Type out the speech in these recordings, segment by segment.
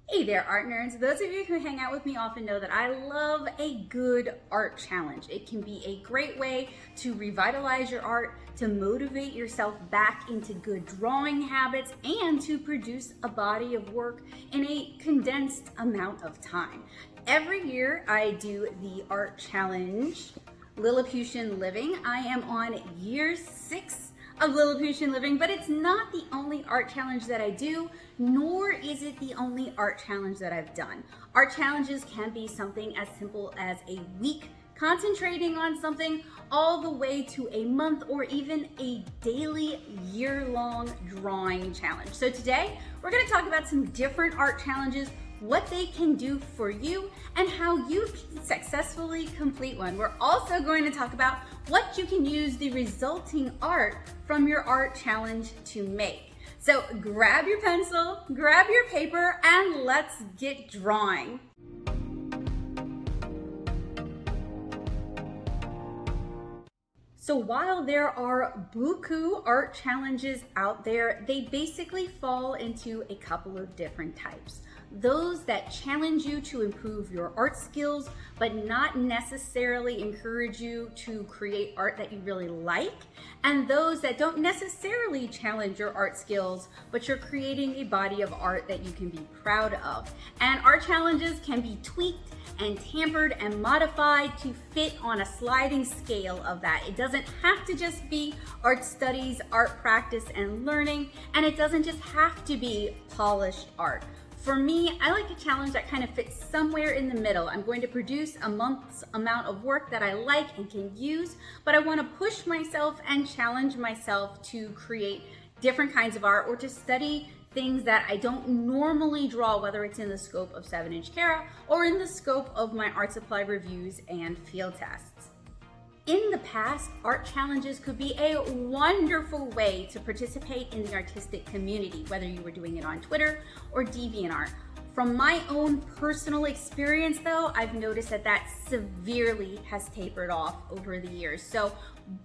Hey there, art nerds. Those of you who hang out with me often know that I love a good art challenge. It can be a great way to revitalize your art, to motivate yourself back into good drawing habits, and to produce a body of work in a condensed amount of time. Every year I do the art challenge, Lilliputian Living. I am on year 6 of Lilliputian Living, but it's not the only art challenge that I do, nor is it the only art challenge that I've done. Art challenges can be something as simple as a week concentrating on something, all the way to a month or even a daily, year-long drawing challenge. So today, we're gonna talk about some different art challenges, what they can do for you, and how you can successfully complete one. We're also going to talk about what you can use the resulting art from your art challenge to make. So grab your pencil, grab your paper, and let's get drawing. So while there are buku art challenges out there, they basically fall into a couple of different types. Those that challenge you to improve your art skills, but not necessarily encourage you to create art that you really like, and those that don't necessarily challenge your art skills, but you're creating a body of art that you can be proud of. And art challenges can be tweaked and tampered and modified to fit on a sliding scale of that. It doesn't have to just be art studies, art practice and learning, and it doesn't just have to be polished art. For me, I like a challenge that kind of fits somewhere in the middle. I'm going to produce a month's amount of work that I like and can use, but I want to push myself and challenge myself to create different kinds of art or to study things that I don't normally draw, whether it's in the scope of 7-inch Cara or in the scope of my art supply reviews and field tests. In the past, art challenges could be a wonderful way to participate in the artistic community, whether you were doing it on Twitter or DeviantArt. From my own personal experience though, I've noticed that severely has tapered off over the years. So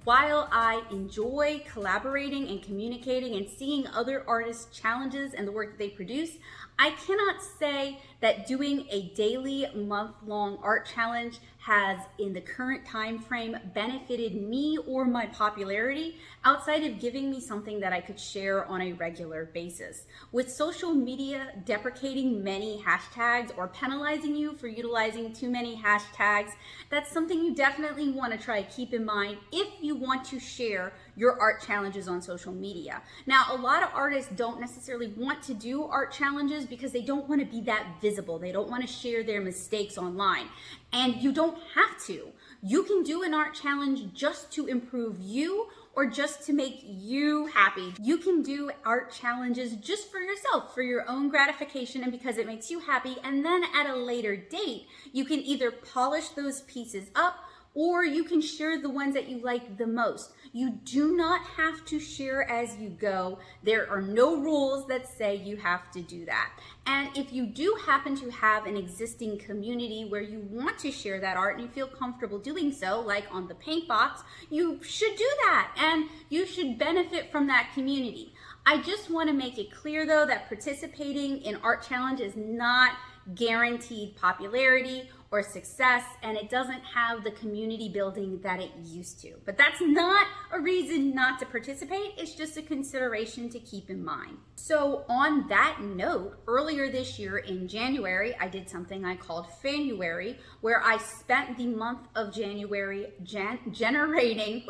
while I enjoy collaborating and communicating and seeing other artists' challenges and the work that they produce, I cannot say that doing a daily, month-long art challenge has, in the current time frame, benefited me or my popularity outside of giving me something that I could share on a regular basis. With social media deprecating many hashtags or penalizing you for utilizing too many hashtags, that's something you definitely want to try to keep in mind if you want to share your art challenges on social media. Now, a lot of artists don't necessarily want to do art challenges because they don't want to be that visible. They don't want to share their mistakes online. And you don't have to. You can do an art challenge just to improve you or just to make you happy. You can do art challenges just for yourself, for your own gratification and because it makes you happy. And then at a later date, you can either polish those pieces up or you can share the ones that you like the most. You do not have to share as you go. There are no rules that say you have to do that. And if you do happen to have an existing community where you want to share that art and you feel comfortable doing so, like on the paint box, you should do that and you should benefit from that community. I just want to make it clear though that participating in art challenge is not guaranteed popularity or success, and it doesn't have the community building that it used to. But that's not a reason not to participate, it's just a consideration to keep in mind. So on that note, earlier this year in January, I did something I called Fanuary, where I spent the month of January generating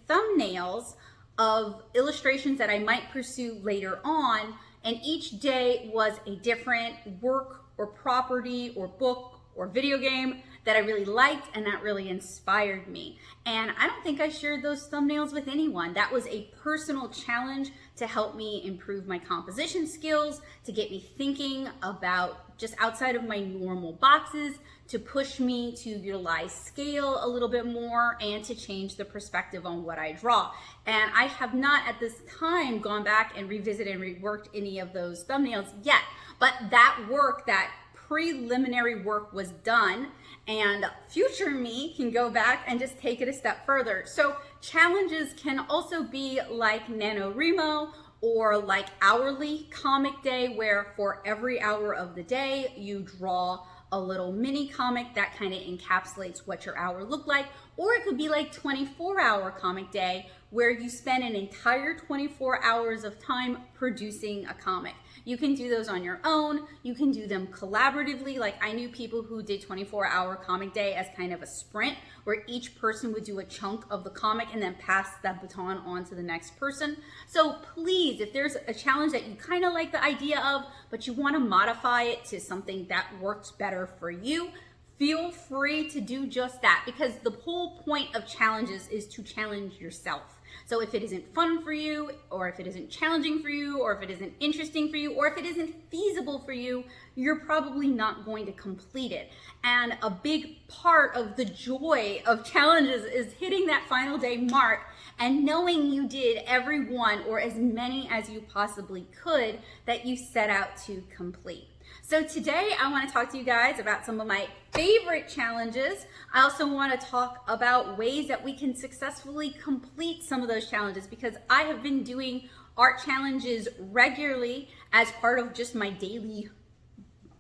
thumbnails of illustrations that I might pursue later on, and each day was a different work or property or book or video game that I really liked and that really inspired me. And I don't think I shared those thumbnails with anyone. That was a personal challenge to help me improve my composition skills, to get me thinking about just outside of my normal boxes, to push me to utilize scale a little bit more and to change the perspective on what I draw. And I have not at this time gone back and revisited and reworked any of those thumbnails yet. But that work, that preliminary work was done, and future me can go back and just take it a step further. So challenges can also be like NaNoWriMo or like hourly comic day, where for every hour of the day you draw a little mini comic that kind of encapsulates what your hour looked like. Or it could be like 24-hour comic day, where you spend an entire 24 hours of time producing a comic. You can do those on your own. You can do them collaboratively. Like, I knew people who did 24-hour comic day as kind of a sprint, where each person would do a chunk of the comic and then pass that baton on to the next person. So please, if there's a challenge that you kind of like the idea of, but you want to modify it to something that works better for you, feel free to do just that, because the whole point of challenges is to challenge yourself. So if it isn't fun for you, or if it isn't challenging for you, or if it isn't interesting for you, or if it isn't feasible for you, you're probably not going to complete it. And a big part of the joy of challenges is hitting that final day mark and knowing you did every one, or as many as you possibly could, that you set out to complete. So today I want to talk to you guys about some of my favorite challenges. I also want to talk about ways that we can successfully complete some of those challenges, because I have been doing art challenges regularly as part of just my daily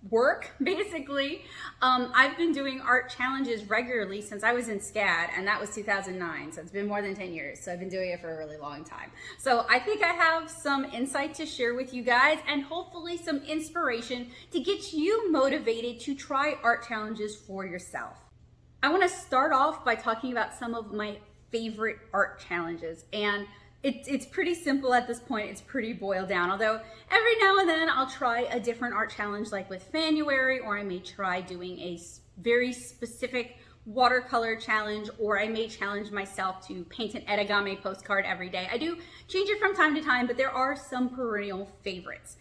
work, basically. I've been doing art challenges regularly since I was in SCAD, and that was 2009, so it's been more than 10 years. So I've been doing it for a really long time. So I think I have some insight to share with you guys, and hopefully some inspiration to get you motivated to try art challenges for yourself. I want to start off by talking about some of my favorite art challenges, and it's pretty simple at this point. It's pretty boiled down, although every now and then I'll try a different art challenge, like with January, or I may try doing a very specific watercolor challenge, or I may challenge myself to paint an origami postcard every day. I do change it from time to time, but there are some perennial favorites.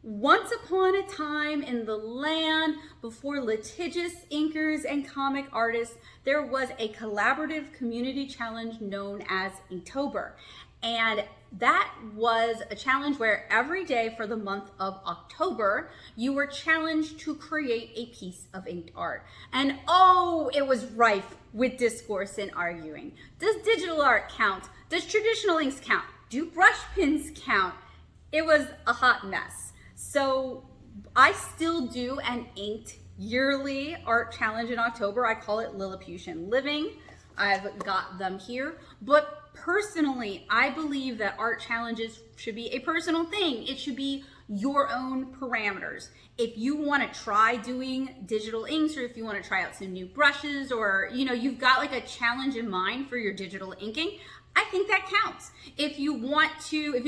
Once upon a time in the land before litigious inkers and comic artists, there was a collaborative community challenge known as Inktober. And that was a challenge where every day for the month of October, you were challenged to create a piece of inked art. And oh, it was rife with discourse and arguing. Does digital art count? Does traditional inks count? Do brush pins count? It was a hot mess. So I still do an inked yearly art challenge in October. I call it Lilliputian Living. I've got them here. But personally, I believe that art challenges should be a personal thing. It should be your own parameters. If you want to try doing digital inks, or if you want to try out some new brushes, or you've got like a challenge in mind for your digital inking, I think that counts. If you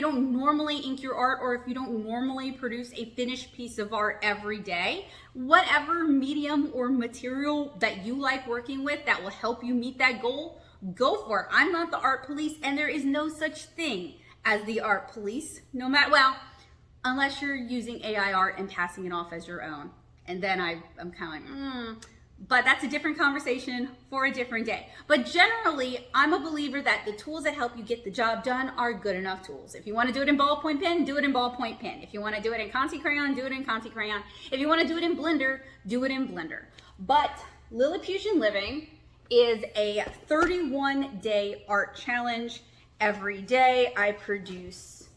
don't normally ink your art, or if you don't normally produce a finished piece of art every day, whatever medium or material that you like working with that will help you meet that goal, go for it. I'm not the art police, and there is no such thing as the art police, unless you're using AI art and passing it off as your own. And then I'm kind of like, but that's a different conversation for a different day. But generally, I'm a believer that the tools that help you get the job done are good enough tools. If you want to do it in ballpoint pen, do it in ballpoint pen. If you want to do it in Conti Crayon, do it in Conti Crayon. If you want to do it in Blender, do it in Blender. But Lilliputian Living is a 31-day art challenge. Every day I produce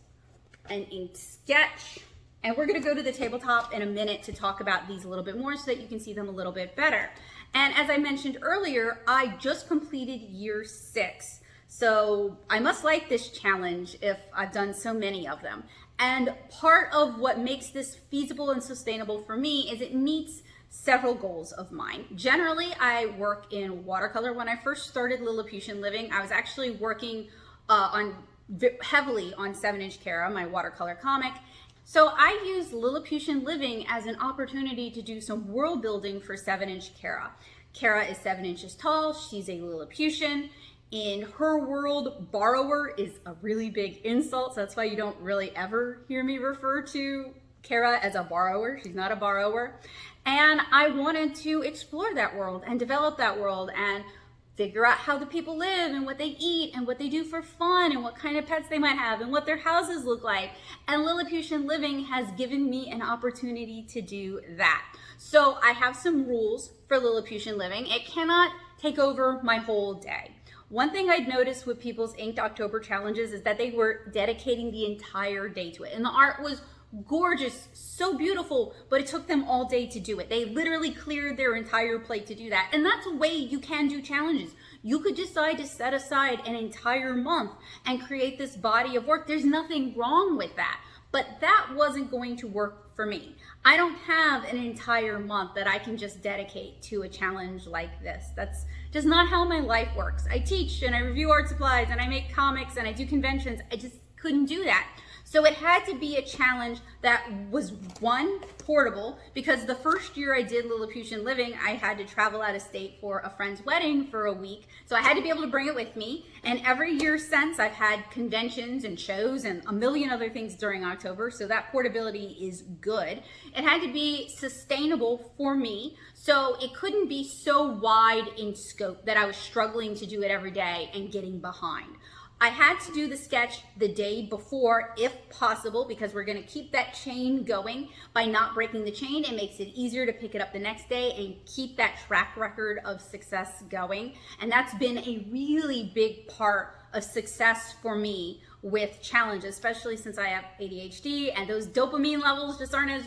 an inked sketch, and we're going to go to the tabletop in a minute to talk about these a little bit more so that you can see them a little bit better. And as I mentioned earlier, I just completed year 6. So I must like this challenge if I've done so many of them. And part of what makes this feasible and sustainable for me is it meets several goals of mine. Generally, I work in watercolor. When I first started Lilliputian Living, I was actually working heavily on 7-inch Kara, my watercolor comic. So I used Lilliputian Living as an opportunity to do some world building for 7-inch Kara. Kara is 7 inches tall. She's a Lilliputian. In her world, borrower is a really big insult. So that's why you don't really ever hear me refer to Kara as a borrower. She's not a borrower. And I wanted to explore that world and develop that world and figure out how the people live and what they eat and what they do for fun and what kind of pets they might have and what their houses look like. And Lilliputian Living has given me an opportunity to do that. So I have some rules for Lilliputian Living. It cannot take over my whole day. One thing I'd noticed with people's inked October challenges is that they were dedicating the entire day to it. And the art was gorgeous, so beautiful, but it took them all day to do it. They literally cleared their entire plate to do that. And that's a way you can do challenges. You could decide to set aside an entire month and create this body of work. There's nothing wrong with that. But that wasn't going to work for me. I don't have an entire month that I can just dedicate to a challenge like this. That's just not how my life works. I teach and I review art supplies and I make comics and I do conventions. I just couldn't do that. So it had to be a challenge that was, one, portable, because the first year I did Lilliputian Living, I had to travel out of state for a friend's wedding for a week. So I had to be able to bring it with me. And every year since, I've had conventions and shows and a million other things during October. So that portability is good. It had to be sustainable for me. So it couldn't be so wide in scope that I was struggling to do it every day and getting behind. I had to do the sketch the day before, if possible, because we're gonna keep that chain going. By not breaking the chain, it makes it easier to pick it up the next day and keep that track record of success going. And that's been a really big part of success for me with challenges, especially since I have ADHD and those dopamine levels just aren't as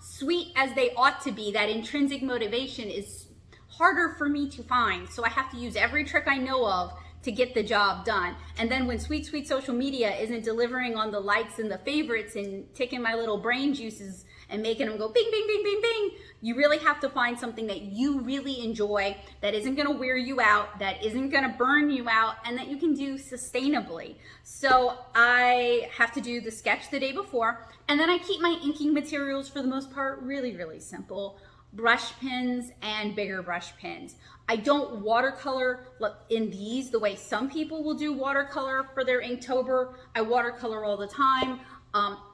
sweet as they ought to be. That intrinsic motivation is harder for me to find. So I have to use every trick I know of to get the job done. And then when sweet social media isn't delivering on the likes and the favorites and taking my little brain juices and making them go bing, bing, bing, bing, bing, you really have to find something that you really enjoy, that isn't gonna wear you out, that isn't gonna burn you out, and that you can do sustainably. So I have to do the sketch the day before, and then I keep my inking materials for the most part really, really simple. Brush pens and bigger brush pens. I don't watercolor in these the way some people will do watercolor for their Inktober. I watercolor all the time.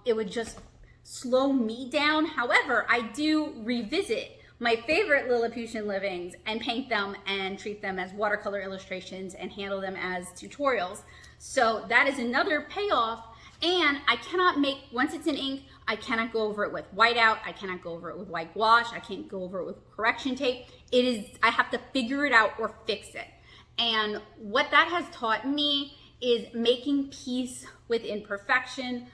It would just slow me down. However, I do revisit my favorite Lilliputian Livings and paint them and treat them as watercolor illustrations and handle them as tutorials. So that is another payoff. And I cannot make, once it's in ink, I cannot go over it with whiteout. I cannot go over it with white gouache. I can't go over it with correction tape. I have to figure it out or fix it. And what that has taught me is making peace with imperfection,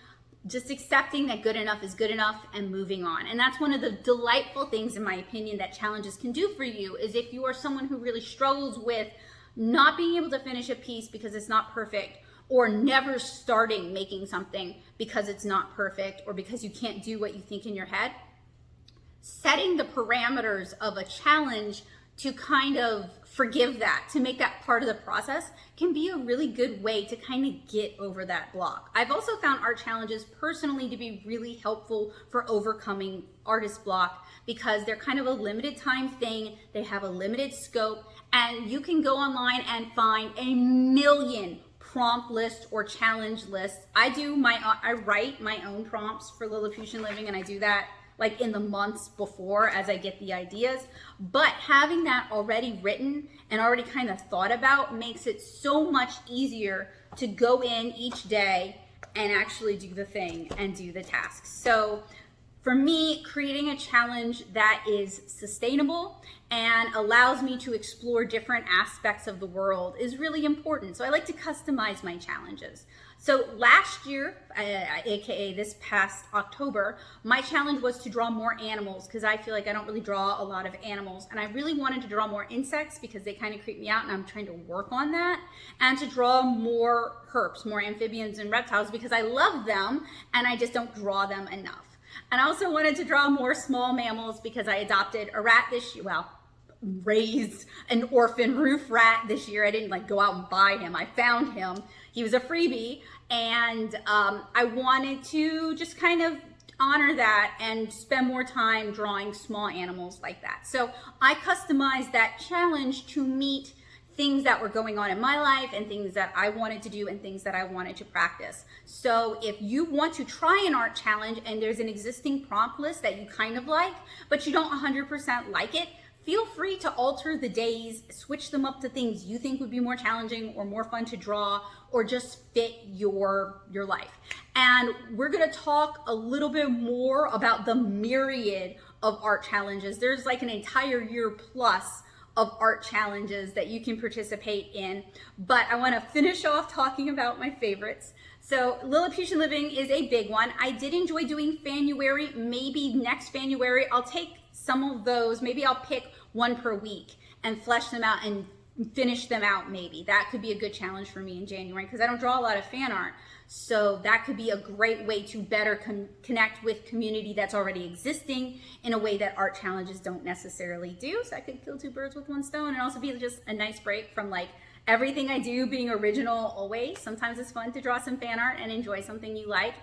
just accepting that good enough is good enough and moving on. And that's one of the delightful things, in my opinion, that challenges can do for you, is if you are someone who really struggles with not being able to finish a piece because it's not perfect, or never starting making something because it's not perfect or because you can't do what you think in your head, setting the parameters of a challenge to kind of forgive that, to make that part of the process, can be a really good way to kind of get over that block. I've also found art challenges personally to be really helpful for overcoming artist block, because they're kind of a limited time thing, they have a limited scope, and you can go online and find a million prompt list or challenge list. I write my own prompts for Lilliputian Living, and I do that like in the months before as I get the ideas. But having that already written and already kind of thought about makes it so much easier to go in each day and actually do the thing and do the tasks. So for me, creating a challenge that is sustainable and allows me to explore different aspects of the world is really important. So I like to customize my challenges. So last year, aka this past October, my challenge was to draw more animals, because I feel like I don't really draw a lot of animals, and I really wanted to draw more insects because they kind of creep me out, and I'm trying to work on that, and to draw more herps, more amphibians and reptiles, because I love them and I just don't draw them enough. And I also wanted to draw more small mammals because I adopted a rat this year. Well, raised an orphan roof rat this year. I didn't like go out and buy him. I found him. He was a freebie, and I wanted to just kind of honor that and spend more time drawing small animals like that. So I customized that challenge to meet things that were going on in my life and things that I wanted to do and things that I wanted to practice. So if you want to try an art challenge and there's an existing prompt list that you kind of like, but you don't 100% like it, feel free to alter the days, switch them up to things you think would be more challenging or more fun to draw, or just fit your life. And we're gonna talk a little bit more about the myriad of art challenges. There's like an entire year plus of art challenges that you can participate in, but I want to finish off talking about my favorites. So Lilliputian Living is a big one. I did enjoy doing Fanuary. Maybe next Fanuary I'll take some of those. Maybe I'll pick one per week and flesh them out and finish them out. Maybe that could be a good challenge for me in January, because I don't draw a lot of fan art. So that could be a great way to better connect with community that's already existing in a way that art challenges don't necessarily do. So I could kill two birds with one stone, and also be just a nice break from like everything I do being original always. Sometimes it's fun to draw some fan art and enjoy something you like.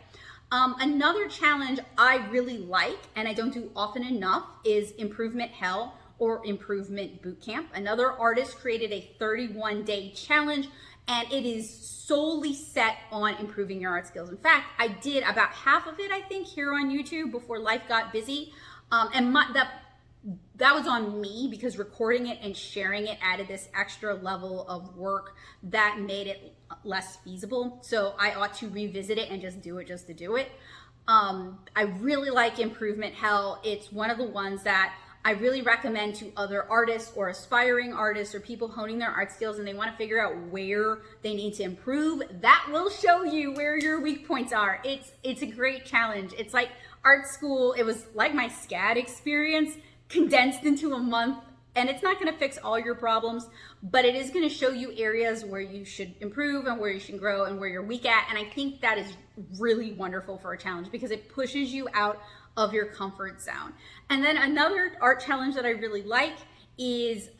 Another challenge I really like, and I don't do often enough, is Improvement Hell or Improvement Bootcamp. Another artist created a 31-day challenge, and it is solely set on improving your art skills. In fact, I did about half of it, I think, here on YouTube before life got busy. And that was on me, because recording it and sharing it added this extra level of work that made it less feasible. So I ought to revisit it and just do it just to do it. I really like Improvement Hell. It's one of the ones that I really recommend to other artists or aspiring artists or people honing their art skills and they want to figure out where they need to improve. That will show you where your weak points are. It's a great challenge. It's like art school. It was like my SCAD experience condensed into a month, and it's not going to fix all your problems, but it is going to show you areas where you should improve and where you should grow and where you're weak at. And I think that is really wonderful for a challenge, because it pushes you out of your comfort zone. And then another art challenge that I really like is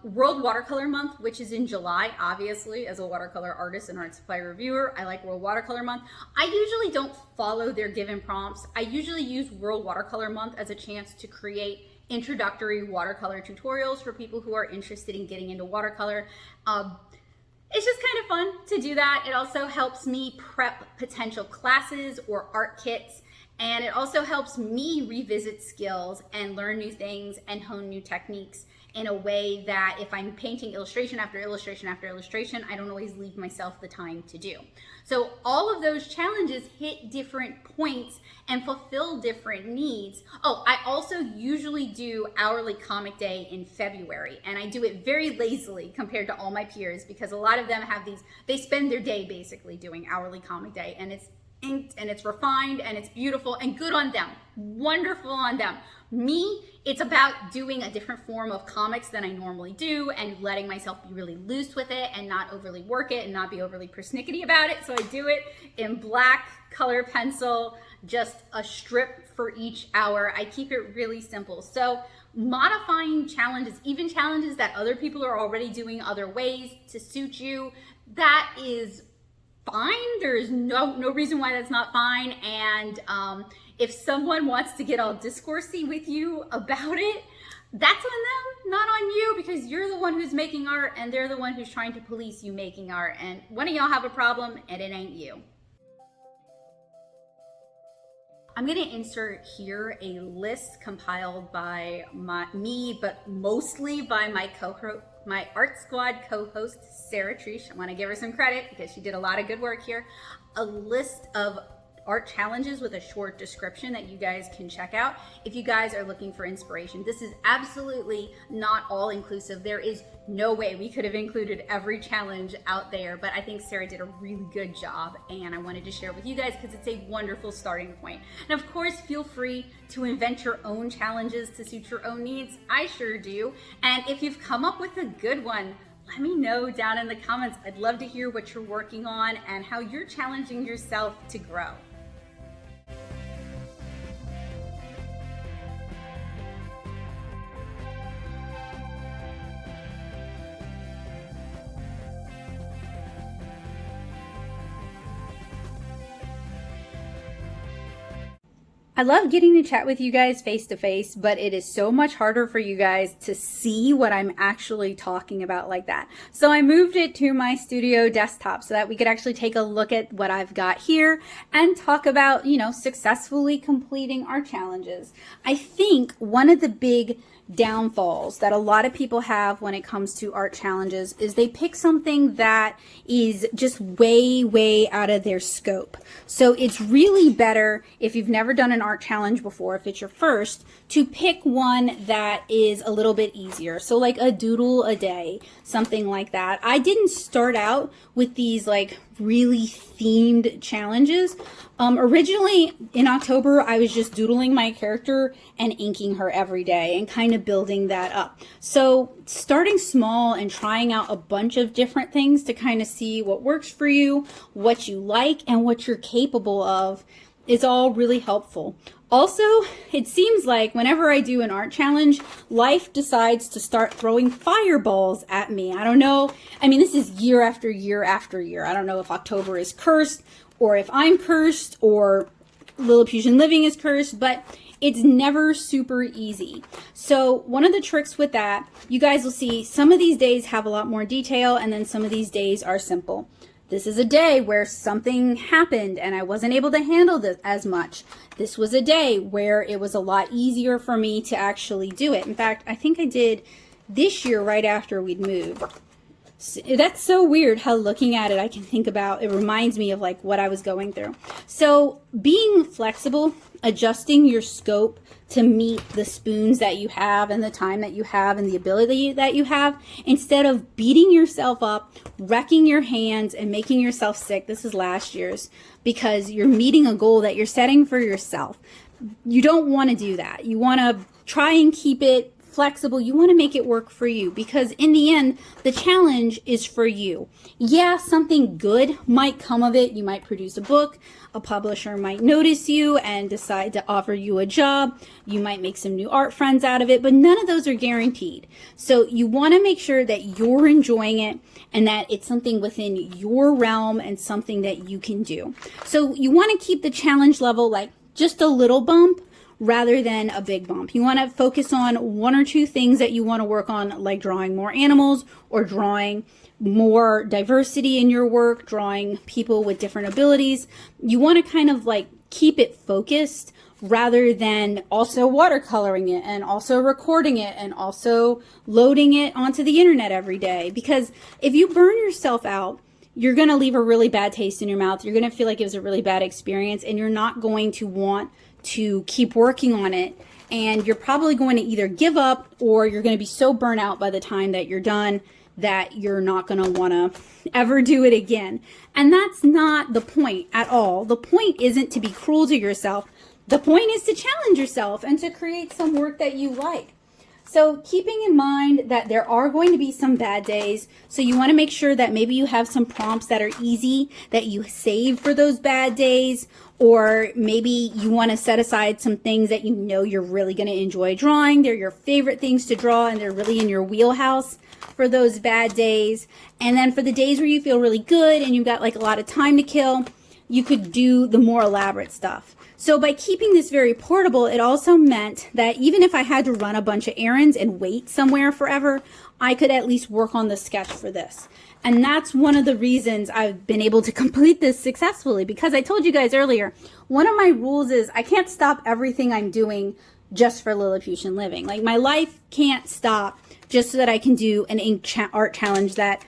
World Watercolor Month, which is in July. Obviously, as a watercolor artist and art supply reviewer, I like World Watercolor Month. I usually don't follow their given prompts. I usually use World Watercolor Month as a chance to create introductory watercolor tutorials for people who are interested in getting into watercolor. It's just kind of fun to do that. It also helps me prep potential classes or art kits. And it also helps me revisit skills and learn new things and hone new techniques in a way that if I'm painting illustration after illustration after illustration, I don't always leave myself the time to do. So all of those challenges hit different points and fulfill different needs. Oh, I also usually do Hourly Comic Day in February, and I do it very lazily compared to all my peers, because a lot of them have these, they spend their day basically doing Hourly Comic Day, and it's inked and it's refined and it's beautiful, and good on them, wonderful on them. Me, it's about doing a different form of comics than I normally do and letting myself be really loose with it and not overly work it and not be overly persnickety about it. So I do it in black color pencil, just a strip for each hour. I keep it really simple. So modifying challenges, even challenges that other people are already doing other ways to suit you, that is fine. There's no reason why that's not fine. And if someone wants to get all discoursey with you about it, that's on them, not on you, because you're the one who's making art and they're the one who's trying to police you making art. And one of y'all have a problem and it ain't you. I'm going to insert here a list compiled by me, but mostly by my Art Squad co-host, Sarah Treesh. I want to give her some credit because she did a lot of good work here. A list of art challenges with a short description that you guys can check out if you guys are looking for inspiration. This is absolutely not all inclusive. There is no way we could have included every challenge out there, but I think Sarah did a really good job, and I wanted to share it with you guys because it's a wonderful starting point. And of course, feel free to invent your own challenges to suit your own needs. I sure do. And if you've come up with a good one, let me know down in the comments. I'd love to hear what you're working on and how you're challenging yourself to grow. I love getting to chat with you guys face to face, but it is so much harder for you guys to see what I'm actually talking about like that. So I moved it to my studio desktop so that we could actually take a look at what I've got here and talk about, successfully completing our challenges. I think one of the big downfalls that a lot of people have when it comes to art challenges is they pick something that is just way out of their scope. So it's really better if you've never done an art art challenge before, if it's your first, to pick one that is a little bit easier. So like a doodle a day, something like that. I didn't start out with these like really themed challenges. Originally in October, I was just doodling my character and inking her every day and kind of building that up. So starting small and trying out a bunch of different things to kind of see what works for you, what you like, and what you're capable of is all really helpful. Also, it seems like whenever I do an art challenge, life decides to start throwing fireballs at me. I don't know. I mean, this is year after year after year. I don't know if October is cursed or if I'm cursed or Lilliputian Living is cursed, but it's never super easy. So one of the tricks with that, you guys will see some of these days have a lot more detail and then some of these days are simple. This is a day where something happened and I wasn't able to handle this as much. This was a day where it was a lot easier for me to actually do it. In fact, I think I did this year right after we'd moved. That's so weird how looking at it, I can think about, it reminds me of like what I was going through. So being flexible, adjusting your scope to meet the spoons that you have and the time that you have and the ability that you have, instead of beating yourself up, wrecking your hands and making yourself sick. This is last year's, because you're meeting a goal that you're setting for yourself. You don't want to do that. You want to try and keep it flexible. You want to make it work for you, because in the end, the challenge is for you. Yeah, something good might come of it. You might produce a book. A publisher might notice you and decide to offer you a job. You might make some new art friends out of it, but none of those are guaranteed. So you want to make sure that you're enjoying it and that it's something within your realm and something that you can do. So you want to keep the challenge level like just a little bump rather than a big bump. You want to focus on one or two things that you want to work on, like drawing more animals or drawing more diversity in your work, drawing people with different abilities. You want to kind of like keep it focused rather than also watercoloring it and also recording it and also loading it onto the internet every day. Because if you burn yourself out, you're going to leave a really bad taste in your mouth. You're going to feel like it was a really bad experience and you're not going to want to keep working on it. And you're probably going to either give up or you're going to be so burnt out by the time that you're done that you're not going to want to ever do it again. And that's not the point at all. The point isn't to be cruel to yourself. The point is to challenge yourself and to create some work that you like. So keeping in mind that there are going to be some bad days, so you want to make sure that maybe you have some prompts that are easy that you save for those bad days, or maybe you want to set aside some things that you know you're really going to enjoy drawing. They're your favorite things to draw and they're really in your wheelhouse for those bad days. And then for the days where you feel really good and you've got like a lot of time to kill, you could do the more elaborate stuff. So by keeping this very portable, it also meant that even if I had to run a bunch of errands and wait somewhere forever, I could at least work on the sketch for this. And that's one of the reasons I've been able to complete this successfully, because I told you guys earlier, one of my rules is I can't stop everything I'm doing just for Lilliputian Living. Like my life can't stop just so that I can do an art challenge that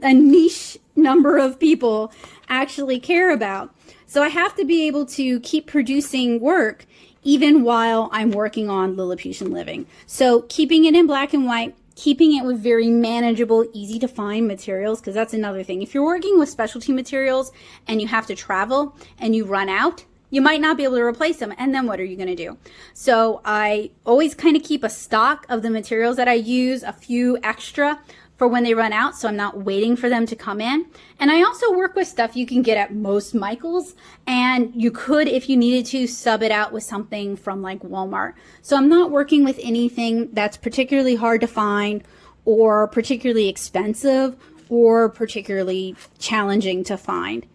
a niche number of people actually care about. So I have to be able to keep producing work even while I'm working on Lilliputian Living. So keeping it in black and white, keeping it with very manageable, easy to find materials, because that's another thing. If you're working with specialty materials and you have to travel and you run out, you might not be able to replace them. And then what are you going to do? So I always kind of keep a stock of the materials that I use, a few extra for when they run out, so I'm not waiting for them to come in. And I also work with stuff you can get at most Michael's, and you could, if you needed to, sub it out with something from like Walmart. So I'm not working with anything that's particularly hard to find or particularly expensive or particularly challenging to find.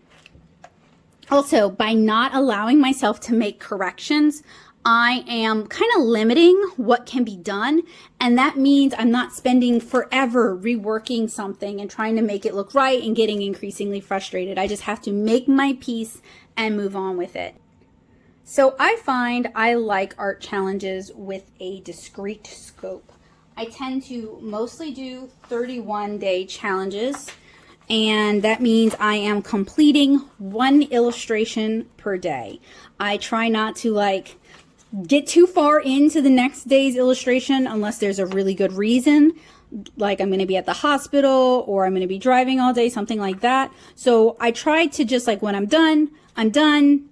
Also, by not allowing myself to make corrections, I am kind of limiting what can be done, and that means I'm not spending forever reworking something and trying to make it look right and getting increasingly frustrated. I just have to make my peace and move on with it. So I find I like art challenges with a discrete scope. I tend to mostly do 31-day challenges, and that means I am completing one illustration per day. I try not to like get too far into the next day's illustration unless there's a really good reason, like I'm going to be at the hospital or I'm going to be driving all day, something like that. So I try to just like, when I'm done,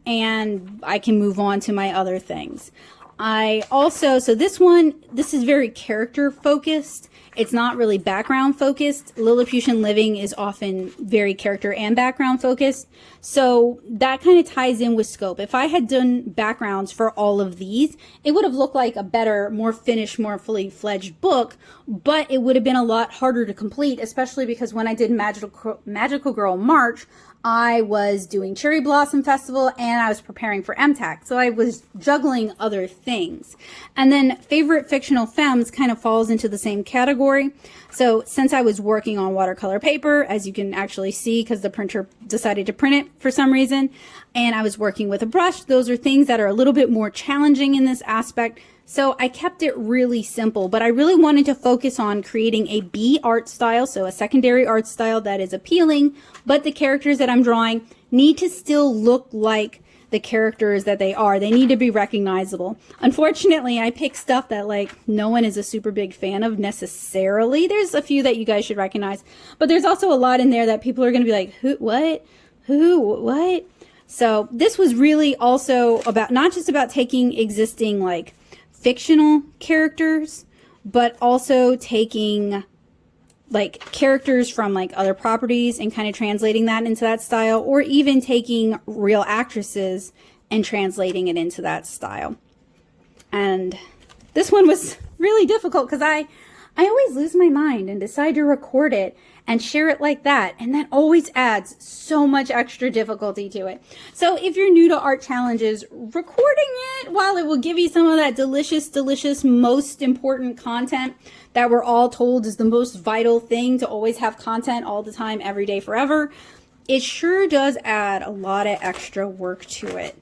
and I can move on to my other things. I also, so this is very character focused. It's not really background focused. Lilliputian Living is often very character and background focused. So that kind of ties in with scope. If I had done backgrounds for all of these, it would have looked like a better, more finished, more fully fledged book, but it would have been a lot harder to complete, especially because when I did Magical Girl March, I was doing Cherry Blossom Festival and I was preparing for MTAC. So I was juggling other things. And then Favorite Fictional Femmes kind of falls into the same category. So since I was working on watercolor paper, as you can actually see because the printer decided to print it for some reason, and I was working with a brush, those are things that are a little bit more challenging in this aspect. So I kept it really simple, but I really wanted to focus on creating a B art style, so a secondary art style that is appealing, but the characters that I'm drawing need to still look like the characters that they are. They need to be recognizable. Unfortunately, I picked stuff that like no one is a super big fan of necessarily. There's a few that you guys should recognize, but there's also a lot in there that people are going to be like, who, what, who, what? So this was really also about, not just about taking existing like fictional characters, but also taking like characters from like other properties and kind of translating that into that style, or even taking real actresses and translating it into that style. And this one was really difficult because I always lose my mind and decide to record it and share it like that. And that always adds so much extra difficulty to it. So if you're new to art challenges, recording it, while it will give you some of that delicious, most important content that we're all told is the most vital thing, to always have content all the time, every day, forever, it sure does add a lot of extra work to it.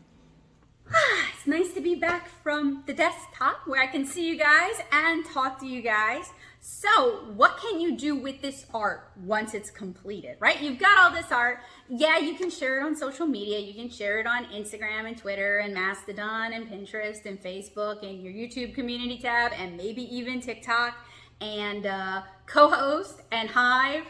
It's nice to be back from the desktop where I can see you guys and talk to you guys. So what can you do with this art once it's completed, right? You've got all this art. Yeah, you can share it on social media. You can share it on Instagram and Twitter and Mastodon and Pinterest and Facebook and your YouTube community tab and maybe even TikTok and co-host and Hive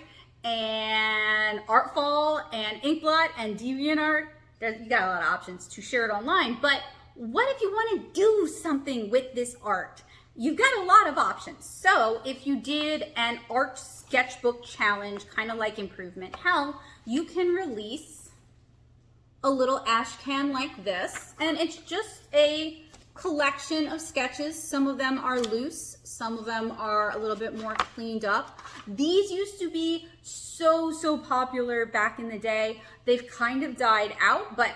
and Artfall and Inkblot and DeviantArt. You got a lot of options to share it online. But what if you want to do something with this art? You've got a lot of options. So if you did an art sketchbook challenge, kind of like Improvement Hell, you can release a little ash can like this, and it's just a collection of sketches. Some of them are loose, some of them are a little bit more cleaned up. These used to be so popular back in the day. They've kind of died out, but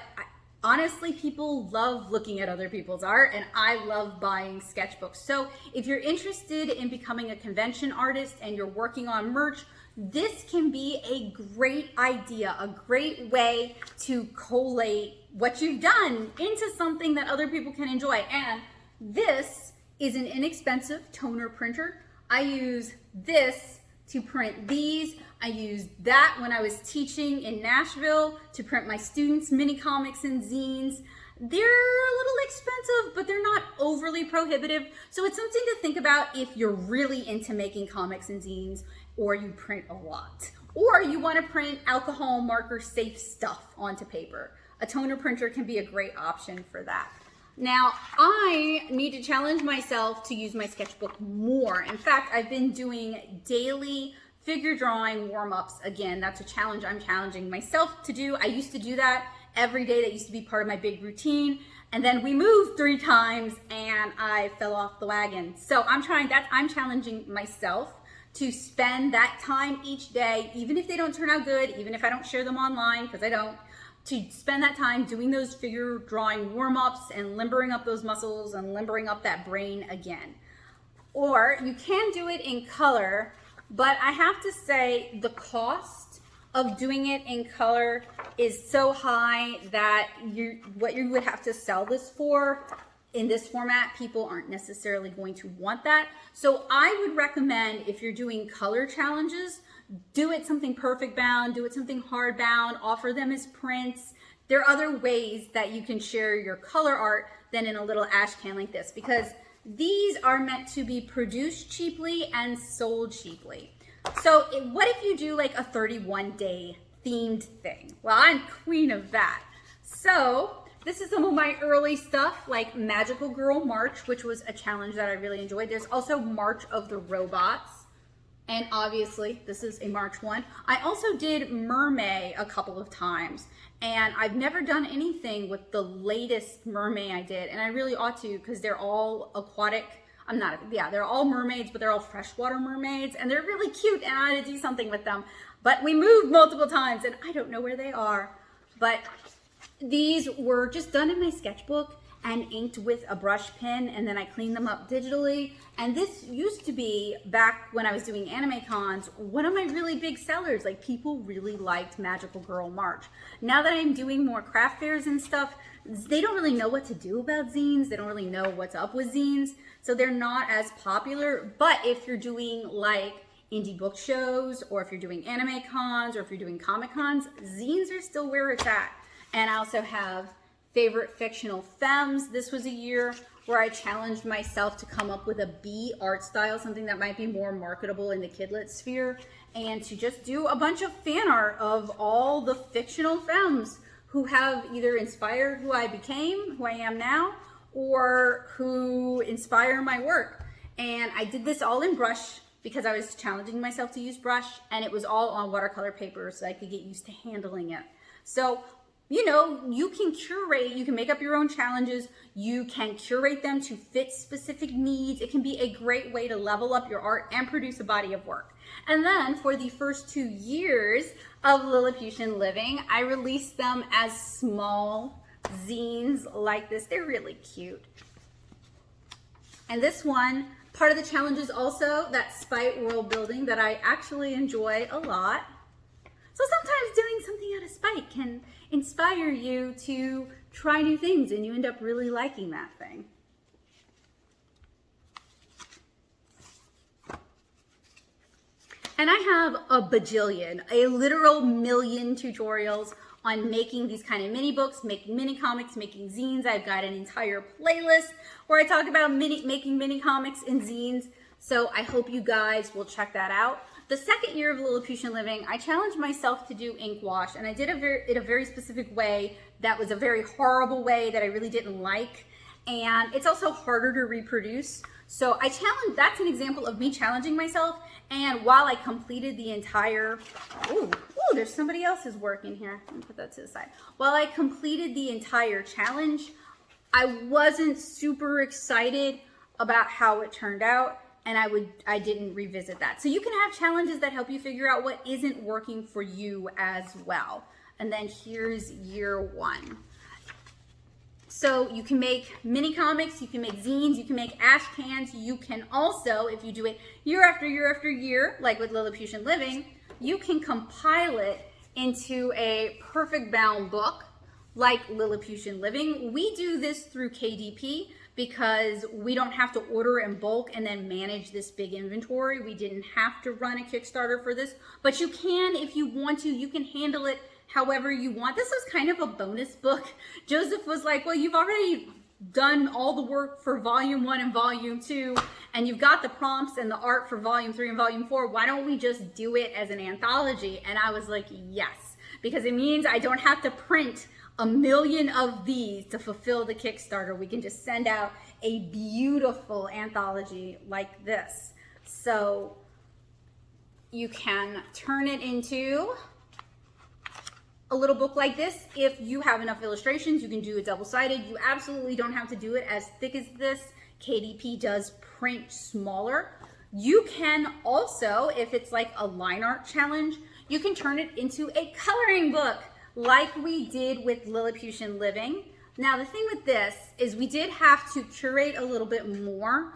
honestly, people love looking at other people's art, and I love buying sketchbooks. So if you're interested in becoming a convention artist and you're working on merch, this can be a great idea, a great way to collate what you've done into something that other people can enjoy. And this is an inexpensive toner printer. I use this to print these. I used that when I was teaching in Nashville to print my students' mini comics and zines. They're a little expensive, but they're not overly prohibitive. So it's something to think about if you're really into making comics and zines, or you print a lot, or you want to print alcohol marker safe stuff onto paper. A toner printer can be a great option for that. Now, I need to challenge myself to use my sketchbook more. In fact, I've been doing daily figure drawing warm-ups again. That's a challenge I'm challenging myself to do. I used to do that every day. That used to be part of my big routine. And then we moved 3 times and I fell off the wagon. So I'm challenging myself to spend that time each day, even if they don't turn out good, even if I don't share them online, because I don't, to spend that time doing those figure drawing warm-ups and limbering up those muscles and limbering up that brain again. Or you can do it in color, but I have to say the cost of doing it in color is so high that what you would have to sell this for in this format, people aren't necessarily going to want that. So I would recommend, if you're doing color challenges, Do it something perfect bound, do it something hard bound, offer them as prints. There are other ways that you can share your color art than in a little ash can like this, because these are meant to be produced cheaply and sold cheaply. So what if you do like a 31-day themed thing? Well, I'm queen of that. So this is some of my early stuff, like Magical Girl March, which was a challenge that I really enjoyed. There's also March of the Robots. And obviously, this is a March one. I also did Mermaid a couple of times. And I've never done anything with the latest Mermaid I did. And I really ought to, because they're all aquatic. They're all mermaids, but they're all freshwater mermaids. And they're really cute, and I had to do something with them. But we moved multiple times, and I don't know where they are. But these were just done in my sketchbook and inked with a brush pen, and then I cleaned them up digitally. And this used to be, back when I was doing anime cons, one of my really big sellers. Like, people really liked Magical Girl March. Now that I'm doing more craft fairs and stuff, they don't really know what to do about zines. They don't really know what's up with zines, so they're not as popular. But if you're doing like indie book shows, or if you're doing anime cons, or if you're doing comic cons, zines are still where it's at. And I also have favorite fictional femmes. This was a year where I challenged myself to come up with a B art style, something that might be more marketable in the kidlit sphere, and to just do a bunch of fan art of all the fictional femmes who have either inspired who I became, who I am now, or who inspire my work. And I did this all in brush because I was challenging myself to use brush, and it was all on watercolor paper so I could get used to handling it. So, you know, you can curate, you can make up your own challenges, you can curate them to fit specific needs. It can be a great way to level up your art and produce a body of work. And then for the first 2 years of Lilliputian Living, I released them as small zines like this. They're really cute. And this one, part of the challenge is also that spite world building that I actually enjoy a lot. So sometimes doing something out of spite can inspire you to try new things, and you end up really liking that thing. And I have a bajillion, a literal million tutorials on making these kind of mini books, making mini comics, making zines. I've got an entire playlist where I talk about making mini comics and zines. So I hope you guys will check that out. The second year of Lilliputian Living, I challenged myself to do ink wash, and I did it a very specific way that was a very horrible way that I really didn't like. And it's also harder to reproduce. So that's an example of me challenging myself. And while I completed the entire, there's somebody else's work in here. Let me put that to the side. While I completed the entire challenge, I wasn't super excited about how it turned out. And I didn't revisit that. So you can have challenges that help you figure out what isn't working for you as well. And then here's year one. So you can make mini comics, you can make zines, you can make ash cans. You can also, if you do it year after year after year, like with Lilliputian Living, you can compile it into a perfect bound book like Lilliputian Living. We do this through KDP because we don't have to order in bulk and then manage this big inventory. We didn't have to run a Kickstarter for this, but you can, if you want to, you can handle it however you want. This was kind of a bonus book. Joseph was like, well, you've already done all the work for volume 1 and volume 2, and you've got the prompts and the art for volume 3 and volume 4. Why don't we just do it as an anthology? And I was like, yes, because it means I don't have to print a million of these to fulfill the Kickstarter. We can just send out a beautiful anthology like this. So you can turn it into a little book like this. If you have enough illustrations, you can do it double-sided. You absolutely don't have to do it as thick as this. KDP does print smaller. You can also, if it's like a line art challenge, you can turn it into a coloring book like we did with Lilliputian Living. Now the thing with this is we did have to curate a little bit more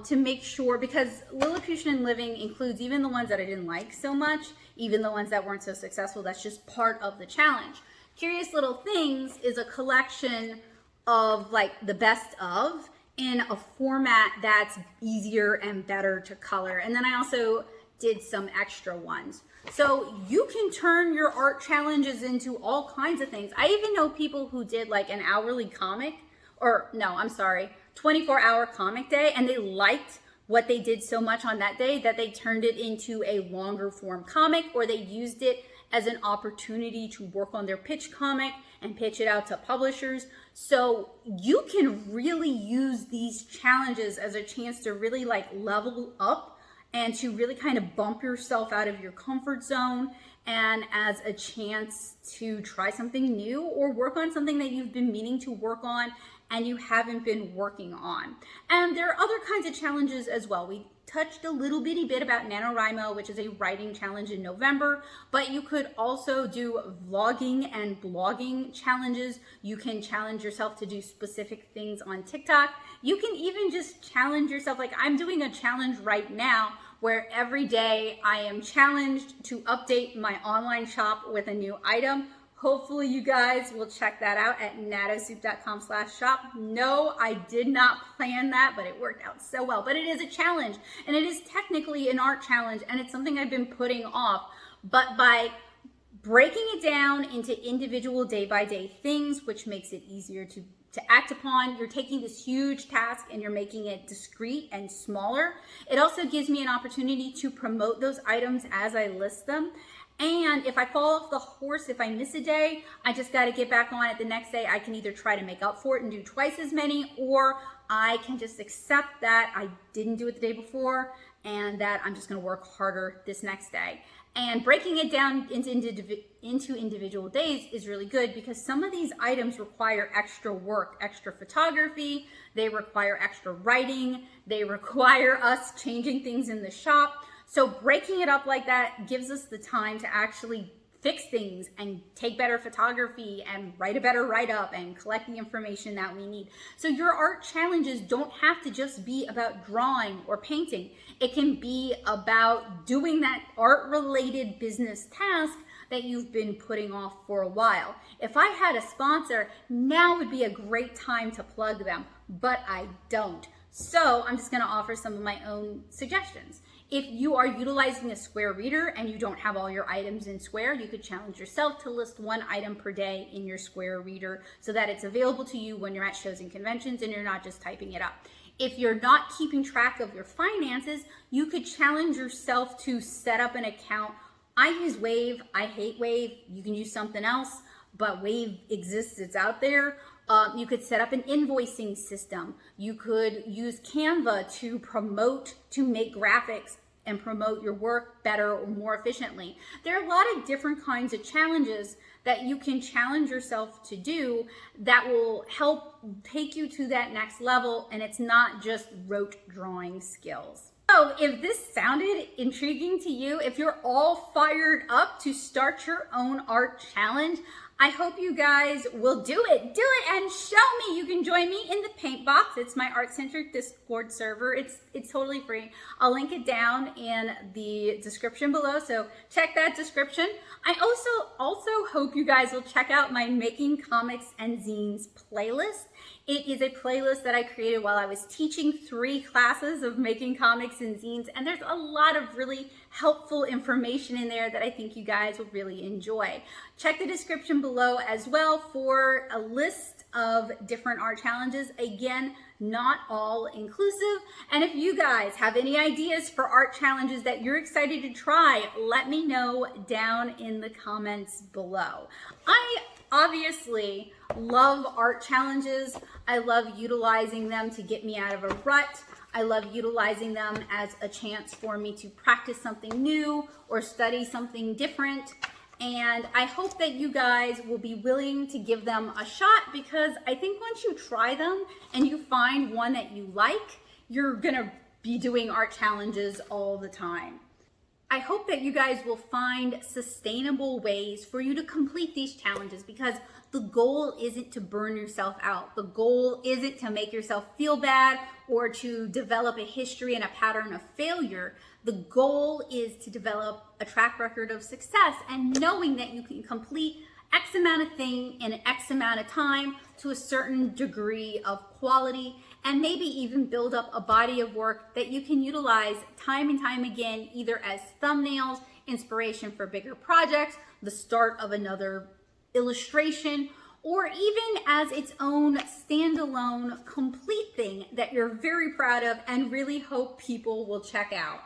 to make sure, because Lilliputian Living includes even the ones that I didn't like so much, even the ones that weren't so successful. That's just part of the challenge. Curious Little Things is a collection of like the best of in a format that's easier and better to color. And then I also did some extra ones. So you can turn your art challenges into all kinds of things. I even know people who did like an hourly comic, or no, I'm sorry, 24-hour comic day, and they liked what they did so much on that day that they turned it into a longer form comic, or they used it as an opportunity to work on their pitch comic and pitch it out to publishers. So you can really use these challenges as a chance to really like level up and to really kind of bump yourself out of your comfort zone, and as a chance to try something new or work on something that you've been meaning to work on and you haven't been working on. And there are other kinds of challenges as well. We touched a little bitty bit about NaNoWriMo, which is a writing challenge in November, but you could also do vlogging and blogging challenges. You can challenge yourself to do specific things on TikTok. You can even just challenge yourself. Like I'm doing a challenge right now where every day I am challenged to update my online shop with a new item. Hopefully you guys will check that out at natosoup.com/shop. No, I did not plan that, but it worked out so well. But it is a challenge, and it is technically an art challenge, and it's something I've been putting off. But by breaking it down into individual day-by-day things, which makes it easier to act upon, you're taking this huge task and you're making it discrete and smaller. It also gives me an opportunity to promote those items as I list them. And if I fall off the horse, if I miss a day, I just got to get back on it the next day. I can either try to make up for it and do twice as many, or I can just accept that I didn't do it the day before and that I'm just going to work harder this next day. And breaking it down into individual days is really good because some of these items require extra work, extra photography, they require extra writing, they require us changing things in the shop. So breaking it up like that gives us the time to actually fix things and take better photography and write a better write-up and collect the information that we need. So your art challenges don't have to just be about drawing or painting. It can be about doing that art-related business task that you've been putting off for a while. If I had a sponsor, now would be a great time to plug them, but I don't. So I'm just gonna offer some of my own suggestions. If you are utilizing a Square Reader and you don't have all your items in Square, you could challenge yourself to list one item per day in your Square Reader so that it's available to you when you're at shows and conventions and you're not just typing it up. If you're not keeping track of your finances, you could challenge yourself to set up an account. I use Wave. I hate Wave. You can use something else, but Wave exists. It's out there. You could set up an invoicing system. You could use Canva to make graphics and promote your work better or more efficiently. There are a lot of different kinds of challenges that you can challenge yourself to do that will help take you to that next level, and it's not just rote drawing skills. So if this sounded intriguing to you, if you're all fired up to start your own art challenge, I hope you guys will do it and show me. You can join me in the paint box. It's my art-centric Discord server. It's totally free. I'll link it down in the description below, so check that description. I also hope you guys will check out my Making Comics and Zines playlist. It is a playlist that I created while I was teaching 3 classes of making comics and zines, and there's a lot of really helpful information in there that I think you guys will really enjoy. Check the description below as well for a list of different art challenges. Again, not all inclusive. And if you guys have any ideas for art challenges that you're excited to try, let me know down in the comments below. I obviously love art challenges. I love utilizing them to get me out of a rut. I love utilizing them as a chance for me to practice something new or study something different. And I hope that you guys will be willing to give them a shot, because I think once you try them and you find one that you like, you're gonna be doing art challenges all the time. I hope that you guys will find sustainable ways for you to complete these challenges, because the goal isn't to burn yourself out. The goal isn't to make yourself feel bad or to develop a history and a pattern of failure. The goal is to develop a track record of success and knowing that you can complete X amount of thing in X amount of time to a certain degree of quality, and maybe even build up a body of work that you can utilize time and time again, either as thumbnails, inspiration for bigger projects, the start of another illustration, or even as its own standalone complete thing that you're very proud of and really hope people will check out.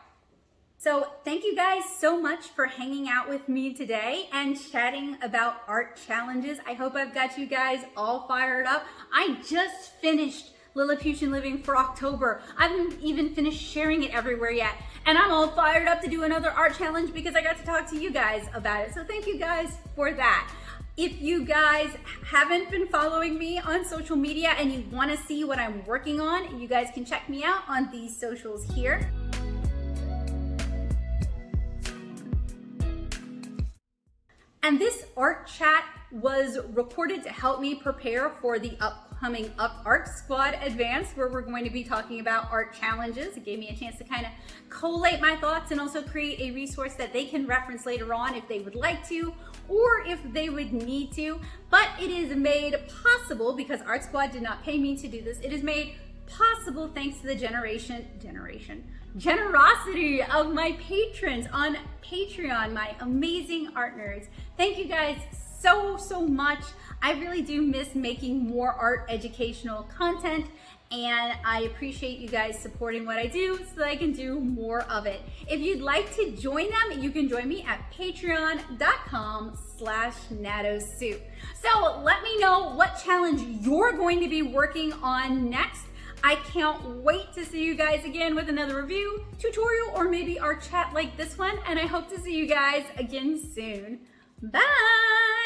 So thank you guys so much for hanging out with me today and chatting about art challenges. I hope I've got you guys all fired up. I just finished Lilliputian Living for October. I haven't even finished sharing it everywhere yet. And I'm all fired up to do another art challenge because I got to talk to you guys about it. So thank you guys for that. If you guys haven't been following me on social media and you want to see what I'm working on, you guys can check me out on these socials here. And this art chat was recorded to help me prepare for the upcoming Art Squad Advance, where we're going to be talking about art challenges. It gave me a chance to kind of collate my thoughts and also create a resource that they can reference later on if they would like to, or if they would need to. But it is made possible because Art Squad did not pay me to do this. It is made possible thanks to the generosity of my patrons on Patreon, my amazing art nerds. Thank you guys so much. I really do miss making more art educational content, and I appreciate you guys supporting what I do so that I can do more of it. If you'd like to join them, you can join me at patreon.com/NatoSoup. So let me know what challenge you're going to be working on next. I can't wait to see you guys again with another review, tutorial, or maybe our chat like this one, and I hope to see you guys again soon. Bye!